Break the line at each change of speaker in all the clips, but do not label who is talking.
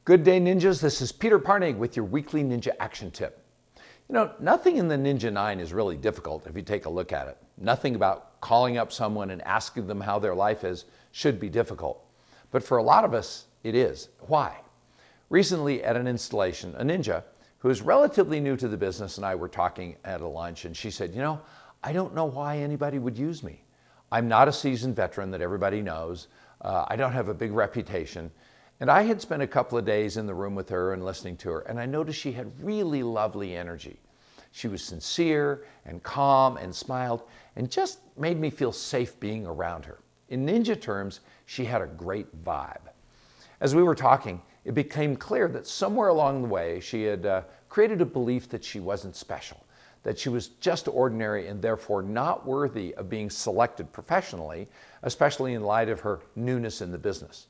Good day, ninjas. This is Peter Parnegg with your weekly ninja action tip. You know, nothing in the Ninja 9 is really difficult if you take a look at it. Nothing about calling up someone and asking them how their life is should be difficult. But for a lot of us, it is. Why? Recently at an installation, a ninja who is relatively new to the business and I were talking at a lunch, and she said, I don't know why anybody would use me. I'm not a seasoned veteran that everybody knows. I don't have a big reputation. And I had spent a couple of days in the room with her and listening to her, and I noticed she had really lovely energy. She was sincere and calm and smiled and just made me feel safe being around her. In ninja terms, she had a great vibe. As we were talking, it became clear that somewhere along the way she had created a belief that she wasn't special, that she was just ordinary and therefore not worthy of being selected professionally, especially in light of her newness in the business.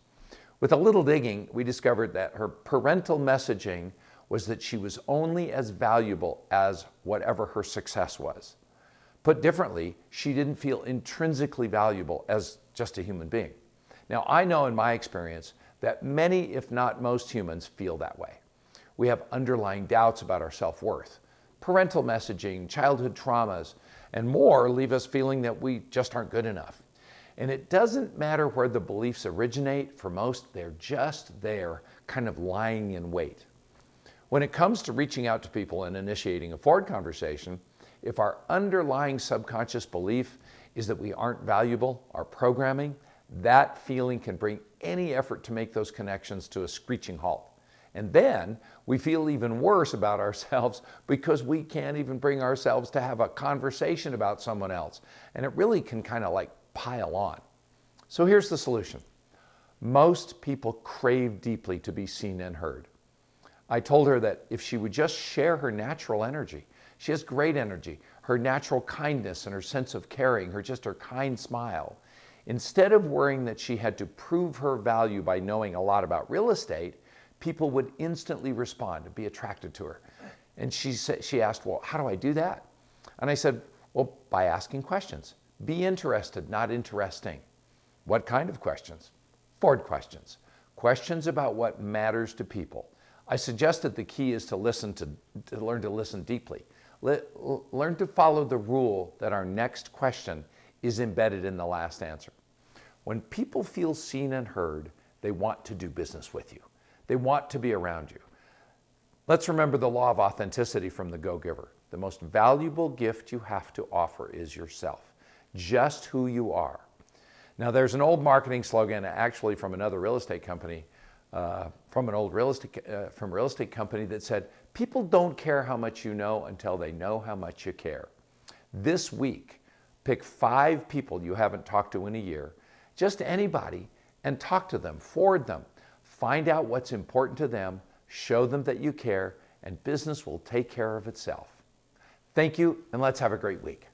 With a little digging, we discovered that her parental messaging was that she was only as valuable as whatever her success was. Put differently, she didn't feel intrinsically valuable as just a human being. Now, I know in my experience that many, if not most humans, feel that way. We have underlying doubts about our self-worth. Parental messaging, childhood traumas, and more leave us feeling that we just aren't good enough. And it doesn't matter where the beliefs originate. For most, they're just there, kind of lying in wait. When it comes to reaching out to people and initiating a forward conversation, if our underlying subconscious belief is that we aren't valuable, our programming, that feeling can bring any effort to make those connections to a screeching halt. And then we feel even worse about ourselves because we can't even bring ourselves to have a conversation about someone else. And it really can kind of like pile on. So here's the solution. Most people crave deeply to be seen and heard. I told her that if she would just share her natural energy, she has great energy, her natural kindness and her sense of caring, her kind smile, instead of worrying that she had to prove her value by knowing a lot about real estate, people would instantly respond and be attracted to her. And she asked, well, how do I do that? And I said, well, by asking questions. Be interested, not interesting. What kind of questions? Forward questions. Questions about what matters to people. I suggested the key is to learn to listen deeply. Learn to follow the rule that our next question is embedded in the last answer. When people feel seen and heard, they want to do business with you. They want to be around you. Let's remember the law of authenticity from the Go-Giver. The most valuable gift you have to offer is yourself. Just who you are. Now, there's an old marketing slogan, actually from another real estate company, from real estate company that said, "People don't care how much you know until they know how much you care." This week, pick 5 people you haven't talked to in a year, just anybody, and talk to them, forward them, find out what's important to them, show them that you care, and business will take care of itself. Thank you, and let's have a great week.